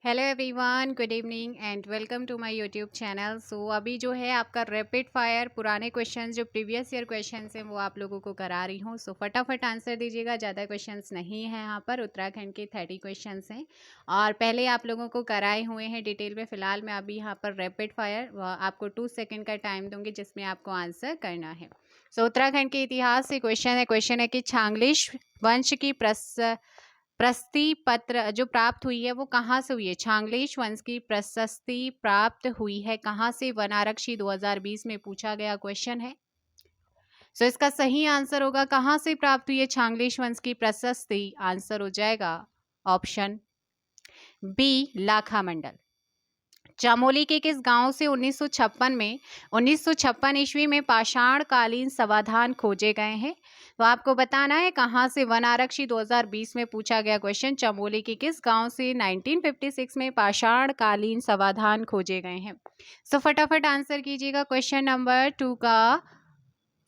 Hello everyone, good evening and welcome to my YouTube channel. So अभी जो है आपका रैपिड फायर पुराने क्वेश्चंस जो प्रीवियस ईयर क्वेश्चंस हैं वो आप लोगों को करा रही हूँ। सो फटाफट आंसर दीजिएगा, ज़्यादा क्वेश्चंस नहीं है यहाँ पर। उत्तराखंड के 30 क्वेश्चंस हैं और पहले आप लोगों को कराए हुए हैं डिटेल में। फ़िलहाल मैं अभी यहाँ पर रैपिड फायर आपको 2 सेकेंड का टाइम दूँगी जिसमें आपको आंसर करना है। सो उत्तराखंड के इतिहास से क्वेश्चन है कि छांगलिश वंश की प्रशस्ति पत्र जो प्राप्त हुई है वो कहाँ से हुई है। छांगलेश वंश की प्रशस्ति प्राप्त हुई है कहाँ से? वन आरक्षी 2020 में पूछा गया क्वेश्चन है। सो इसका सही आंसर होगा कहाँ से प्राप्त हुई है छांगलेश वंश की प्रशस्ति। आंसर हो जाएगा ऑप्शन बी, लाखा मंडल। चमोली के किस गांव से 1956 ईस्वी में पाषाण कालीन समाधान खोजे गए हैं? तो आपको बताना है कहां से। वन आरक्षी 2020 में पूछा गया क्वेश्चन, चमोली के किस गांव से 1956 में पाषाण कालीन समाधान खोजे गए हैं। सो फटाफट आंसर कीजिएगा। क्वेश्चन नंबर 2 का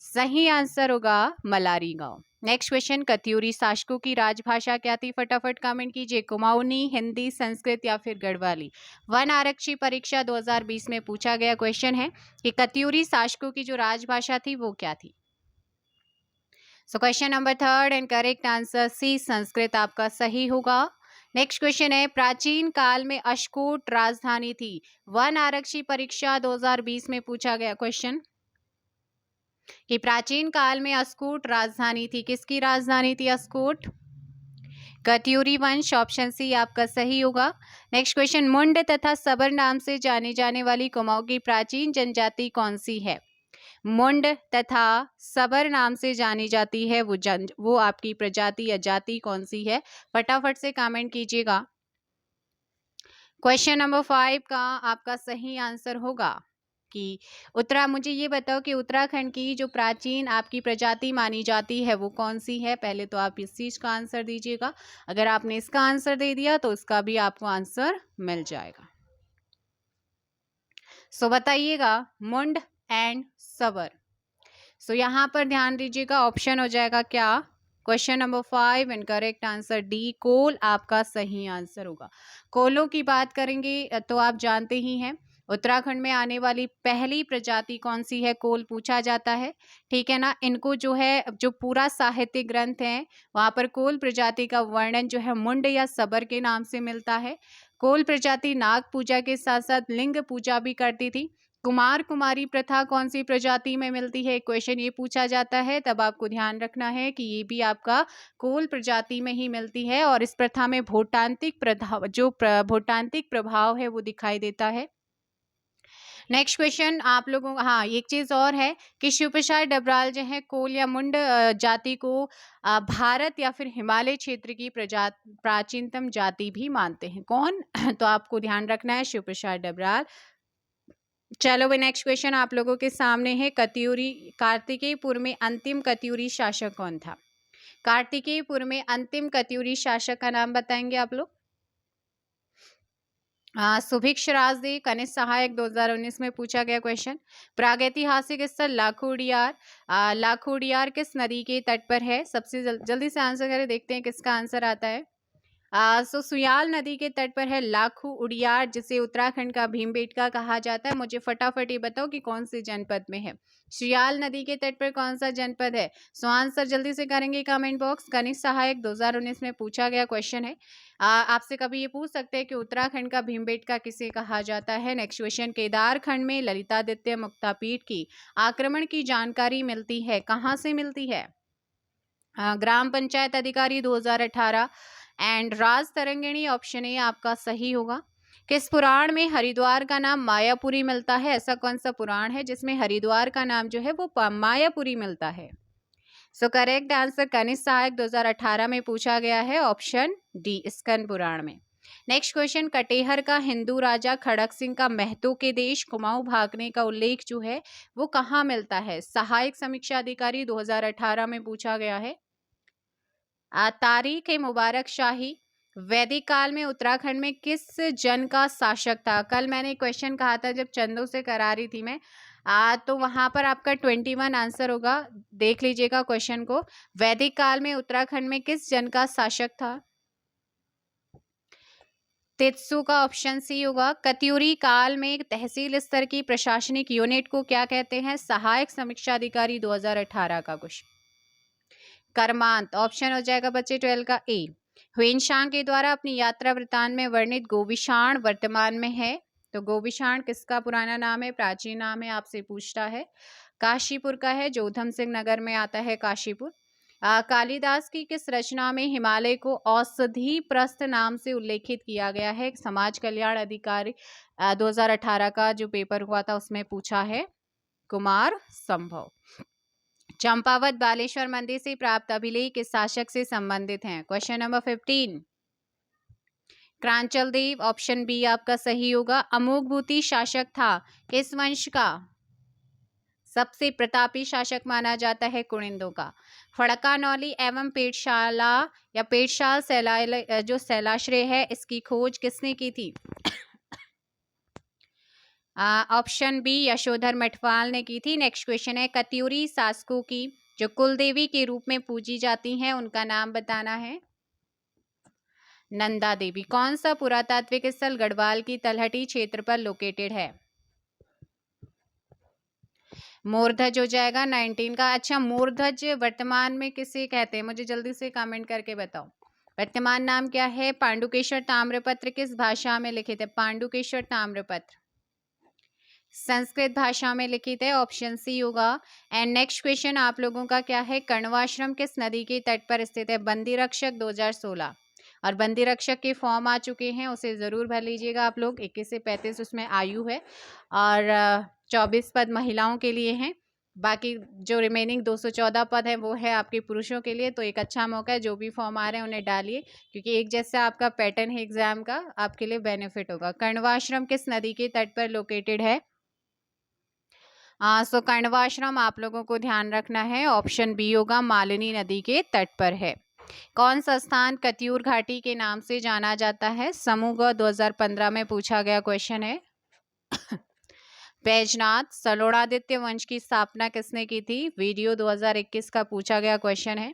सही आंसर होगा मलारी गांव। नेक्स्ट क्वेश्चन, कत्यूरी शासकों की राजभाषा क्या थी? फटाफट कमेंट कीजिए। कुमाऊनी, हिंदी, संस्कृत या फिर गढ़वाली। वन आरक्षी परीक्षा 2020 में पूछा गया क्वेश्चन है कि कत्यूरी शासकों की जो राजभाषा थी वो क्या थी। So question number 3 and correct answer C, Sanskrit आपका सही होगा। नेक्स्ट क्वेश्चन है, प्राचीन काल में अशकोट राजधानी थी। वन आरक्षी परीक्षा 2020 में पूछा गया क्वेश्चन कि प्राचीन काल में अस्कोट राजधानी थी। किसकी राजधानी थी अस्कोट? कत्यूरी वंश। ऑप्शन सी आपका सही होगा। नेक्स्ट क्वेश्चन, मुंड तथा सबर नाम से जानी जाने वाली कुमाऊं की प्राचीन जनजाति कौन सी है? मुंड तथा सबर नाम से जानी जाती है वो आपकी प्रजाति या जाति कौन सी है? फटाफट से कमेंट कीजिएगा। क्वेश्चन नंबर 5 का आपका सही आंसर होगा कि मुझे ये बताओ कि उत्तराखंड की जो प्राचीन आपकी प्रजाति मानी जाती है वो कौन सी है? पहले तो आप इस चीज का आंसर दीजिएगा। अगर आपने इसका आंसर दे दिया तो इसका भी आपको आंसर मिल जाएगा। सो बताइएगा, मुंड एंड सबर। सो यहाँ पर ध्यान दीजिएगा, ऑप्शन हो जाएगा क्या? Question number 5 and correct answer D, कोल आपका सही आंसर होगा। कोलों की बात करेंगे तो आप जानते ही हैं उत्तराखंड में आने वाली पहली प्रजाति कौन सी है? कोल पूछा जाता है, ठीक है ना। इनको जो है जो पूरा साहित्यिक ग्रंथ है वहां पर कोल प्रजाति का वर्णन जो है मुंड या सबर के नाम से मिलता है। कोल प्रजाति नाग पूजा के साथ साथ लिंग पूजा भी करती थी। कुमार कुमारी प्रथा कौन सी प्रजाति में मिलती है? क्वेश्चन ये पूछा जाता है, तब आपको ध्यान रखना है कि ये भी आपका कोल प्रजाति में ही मिलती है और इस प्रथा में भूतांत्रिक प्रभाव है वो दिखाई देता है। नेक्स्ट क्वेश्चन आप लोगों हाँ एक चीज और है कि शिव प्रसाद डबराल जो है कोल या मुंड जाति को भारत या फिर हिमालय क्षेत्र की प्राचीनतम जाति भी मानते हैं। कौन? तो आपको ध्यान रखना है शिव प्रसाद डबराल। चलो भाई नेक्स्ट क्वेश्चन आप लोगों के सामने है, कार्तिकेयपुर में अंतिम कत्यूरी शासक कौन था? कार्तिकेयपुर में अंतिम कत्यूरी शासक का नाम बताएंगे आप लोग? सुभिक्ष राजदेव, कनिष्ठ सहायक 2019 में पूछा गया क्वेश्चन। प्रागैतिहासिक स्थल लाखोडियार। लाखोडियार किस नदी के तट पर है? सबसे जल्दी से आंसर करें, देखते हैं किसका आंसर आता है। सुयाल नदी के तट पर है लाखू उड़ियार, जिसे उत्तराखंड का भीमबेटका कहा जाता है। मुझे फटाफट ये बताओ कि कौन से जनपद में है। सुयाल नदी के तट पर कौन सा जनपद है? सो आंसर जल्दी से करेंगे कमेंट बॉक्स। कनिष्ठ सहायक 2019 में पूछा गया क्वेश्चन है। आपसे कभी ये पूछ सकते हैं कि उत्तराखंड का भीमबेटका किसे कहा जाता है। नेक्स्ट क्वेश्चन, केदारखंड में ललितादित्य मुक्तापीठ की आक्रमण की जानकारी मिलती है, कहाँ से मिलती है? ग्राम पंचायत अधिकारी 2018 and Raj Tarangini. Option A आपका सही होगा। किस पुराण में हरिद्वार का नाम मायापुरी मिलता है? ऐसा कौन सा पुराण है जिसमें हरिद्वार का नाम जो है वो मायापुरी मिलता है? सो करेक्ट आंसर कनिष्ठ सहायक 2018 में पूछा गया है, ऑप्शन डी, स्कंद पुराण में। नेक्स्ट क्वेश्चन, कटेहर का हिंदू राजा खड़क सिंह का महतो के देश कुमाऊं भागने का उल्लेख जो है वो कहाँ मिलता है? सहायक समीक्षा अधिकारी 2018 में पूछा गया है। तारीख मुबारक शाही। वैदिक काल में उत्तराखंड में किस जन का शासक था? कल मैंने क्वेश्चन कहा था जब चंदों से करा रही थी मैं, तो वहां पर आपका 21 आंसर होगा। देख लीजिएगा क्वेश्चन को। वैदिक काल में उत्तराखंड में किस जन का शासक था? तेत्सु का ऑप्शन सी होगा। कत्यूरी काल में तहसील स्तर की प्रशासनिक यूनिट को क्या कहते हैं? सहायक समीक्षा अधिकारी 2018 का क्वेश्चन। कर्मांत ऑप्शन हो जाएगा बच्चे 12 का ए। ह्वेनशांग के द्वारा अपनी यात्रा वृत्तांत में वर्णित गोविशाण वर्तमान में है, तो गोविशाण किसका पुराना नाम है, प्राचीन नाम है, आपसे पूछता है। काशीपुर का है, जो उधम सिंह नगर में आता है काशीपुर। कालिदास की किस रचना में हिमालय को औषधि प्रस्थ नाम से उल्लेखित किया गया है? समाज कल्याण अधिकारी 2018 का जो पेपर हुआ था उसमें पूछा है। कुमार संभव। चंपावत बालेश्वर मंदिर से प्राप्त अभिलेख किस शासक से संबंधित हैं? Question number 15। क्रांचल देव ऑप्शन बी आपका सही होगा। अमोघभूति शासक था किस वंश का? सबसे प्रतापी शासक माना जाता है कुणिंदों का। फड़कानौली एवं पेटशाला या पेटशाल जो शैलाश्रय है, इसकी खोज किसने की थी? ऑप्शन बी यशोधर मठवाल ने की थी। नेक्स्ट क्वेश्चन है, कत्यूरी शासकों की जो कुलदेवी के रूप में पूजी जाती हैं उनका नाम बताना है। नंदा देवी। कौन सा पुरातात्विक स्थल गढ़वाल की तलहटी क्षेत्र पर लोकेटेड है? मोरधज हो जाएगा 19 का। अच्छा, मोरधज वर्तमान में किसे कहते हैं? मुझे जल्दी से कमेंट करके बताओ। वर्तमान नाम क्या है? पांडुकेश्वर ताम्रपत्र किस भाषा में लिखित है? पांडुकेश्वर ताम्रपत्र संस्कृत भाषा में लिखित है, ऑप्शन सी होगा। एंड नेक्स्ट क्वेश्चन आप लोगों का क्या है? कण्वाश्रम किस नदी के तट पर स्थित है? बंदी रक्षक 2016, और बंदी रक्षक के फॉर्म आ चुके हैं, उसे जरूर भर लीजिएगा आप लोग। 21 से 35 उसमें आयु है, और 24 पद महिलाओं के लिए हैं। बाकी जो रिमेनिंग 214 पद है वो है आपके पुरुषों के लिए। तो एक अच्छा मौका है, जो भी फॉर्म आ रहे हैं उन्हें डालिए, क्योंकि एक जैसा आपका पैटर्न है एग्जाम का, आपके लिए बेनिफिट होगा। कण्वाश्रम किस नदी के तट पर लोकेटेड है? सो कण्वाश्रम आप लोगों को ध्यान रखना है, ऑप्शन बी होगा, मालिनी नदी के तट पर है। कौन सा स्थान कत्यूर घाटी के नाम से जाना जाता है? समूह 2015 में पूछा गया क्वेश्चन है। बैजनाथ। सलोणादित्य वंश की स्थापना किसने की थी? वीडियो 2021 का पूछा गया क्वेश्चन है।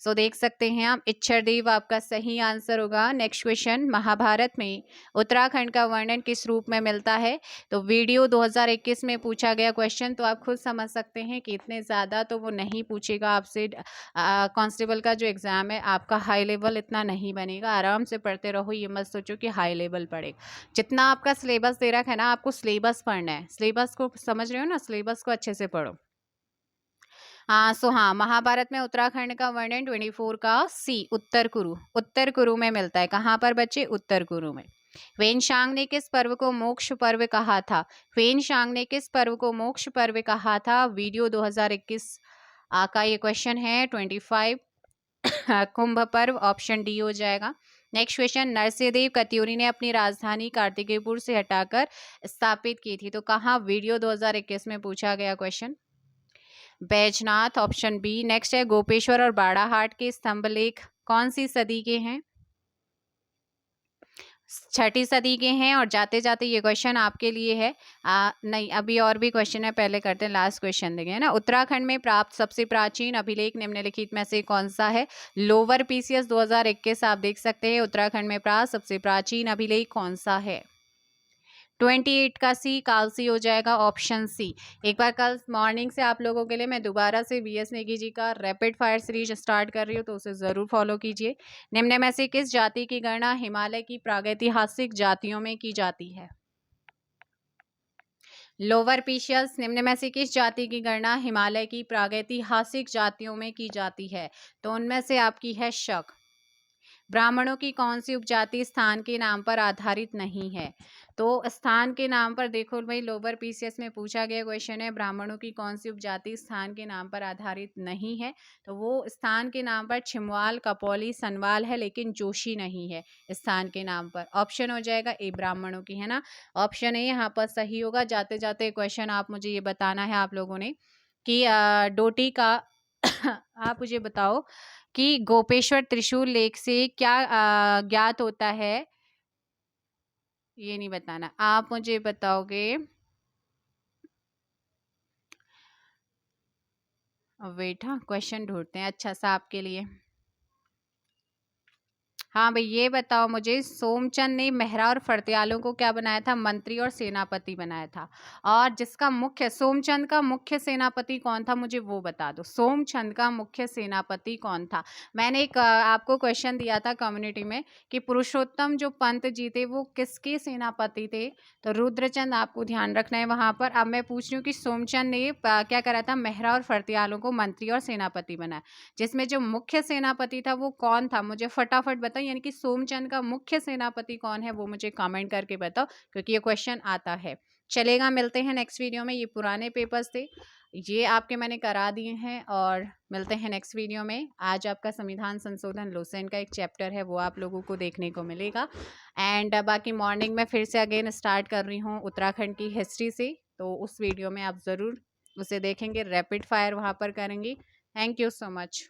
सो देख सकते हैं आप, इच्छरदेव आपका सही आंसर होगा। नेक्स्ट क्वेश्चन, महाभारत में उत्तराखंड का वर्णन किस रूप में मिलता है? तो वीडियो 2021 में पूछा गया क्वेश्चन, तो आप खुद समझ सकते हैं कि इतने ज़्यादा तो वो नहीं पूछेगा आपसे। कांस्टेबल का जो एग्ज़ाम है आपका हाई लेवल इतना नहीं बनेगा। आराम से पढ़ते रहो, ये मत सोचो कि हाई लेवल पढ़ेगा। जितना आपका सिलेबस दे रखा है ना, आपको सिलेबस पढ़ना है। सिलेबस को समझ रहे हो ना? सिलेबस को अच्छे से पढ़ो। हाँ, महाभारत में उत्तराखंड का वर्णन 24 का सी उत्तर कुरु में मिलता है। कहाँ पर बच्चे? उत्तर कुरु में। वेनशांग ने किस पर्व को मोक्ष पर्व कहा था? वेनशांग ने किस पर्व को मोक्ष पर्व कहा था? वीडियो 2021 का ये क्वेश्चन है। 25 कुंभ पर्व, ऑप्शन डी हो जाएगा। नेक्स्ट क्वेश्चन, नरसिंहदेव कत्यूरी ने अपनी राजधानी कार्तिकेयपुर से हटाकर स्थापित की थी, तो कहाँ? वीडियो 2021 में पूछा गया question. Baijnath, option B. Next है, गोपेश्वर और बाड़ाहाट के स्तंभलेख कौन सी सदी के हैं? 6ठी सदी के हैं। और जाते जाते ये क्वेश्चन आपके लिए है। नहीं, अभी और भी क्वेश्चन है, पहले करते हैं, लास्ट क्वेश्चन देंगे ना। उत्तराखंड में प्राप्त सबसे प्राचीन अभिलेख निम्नलिखित में से कौन सा है? लोअर पीसीएस 2021 आप देख सकते हैं। उत्तराखंड में प्राप्त सबसे प्राचीन अभिलेख कौन सा है? 28 का सी, कालसी हो जाएगा, ऑप्शन सी। एक बार कल मॉर्निंग से आप लोगों के लिए मैं दोबारा से वीएस नेगी जी का रैपिड फायर सीरीज स्टार्ट कर रही हूँ, तो उसे ज़रूर फॉलो कीजिए। निम्न में से किस जाति की गणना हिमालय की प्रागैतिहासिक जातियों में की जाती है? लोअर पीशियस। निम्न में से किस जाति की गणना हिमालय की प्रागैतिहासिक जातियों में की जाती है? तो उनमें से आपकी है शक। ब्राह्मणों की कौन सी उपजाति स्थान के नाम पर आधारित नहीं है? तो स्थान के नाम पर देखो भाई, लोअर पीसीएस में पूछा गया क्वेश्चन है, ब्राह्मणों की कौन सी उपजाति स्थान के नाम पर आधारित नहीं है? तो वो स्थान के नाम पर छिमवाल, कपौली, सनवाल है, लेकिन जोशी नहीं है स्थान के नाम पर। ऑप्शन हो जाएगा ए, ब्राह्मणों की, है ना। ऑप्शन ए यहाँ पर सही होगा। जाते जाते क्वेश्चन आप मुझे ये बताना है आप लोगों ने कि डोटी का आप मुझे बताओ कि गोपेश्वर त्रिशूल लेख से क्या ज्ञात होता है? ये नहीं बताना, आप मुझे बताओगे। वेट, हाँ, क्वेश्चन ढूंढते हैं अच्छा सा आपके लिए। हाँ भाई, ये बताओ मुझे, सोमचंद ने मेहरा और फड़तियालों को क्या बनाया था? मंत्री और सेनापति बनाया था। और जिसका मुख्य, सोमचंद का मुख्य सेनापति कौन था, मुझे वो बता दो। सोमचंद का मुख्य सेनापति कौन था? मैंने एक आपको क्वेश्चन दिया था कम्युनिटी में कि पुरुषोत्तम जो पंत जी थे वो किसके सेनापति थे? तो रुद्रचंद, आपको ध्यान रखना है वहां पर। अब मैं पूछ रही हूँ कि सोमचंद ने क्या करा था? मेहरा और फड़तियालों को मंत्री और सेनापति बनाया, जिसमें जो मुख्य सेनापति था वो कौन था? मुझे फटाफट बताओ, यानी कि सोमचंद का मुख्य सेनापति कौन है वो मुझे कमेंट करके बताओ, क्योंकि ये क्वेश्चन आता है। चलेगा, मिलते हैं नेक्स्ट वीडियो में। ये पुराने पेपर्स थे, ये आपके मैंने करा दिए हैं, और मिलते हैं नेक्स्ट वीडियो में। आज आपका संविधान संशोधन लोसेंट का एक चैप्टर है, वो आप लोगों को देखने को मिलेगा। एंड बाकी मॉर्निंग में फिर से अगेन स्टार्ट कर रही हूँ उत्तराखंड की हिस्ट्री से, तो उस वीडियो में आप ज़रूर उसे देखेंगे, रैपिड फायर वहाँ पर करेंगे। Thank you so much.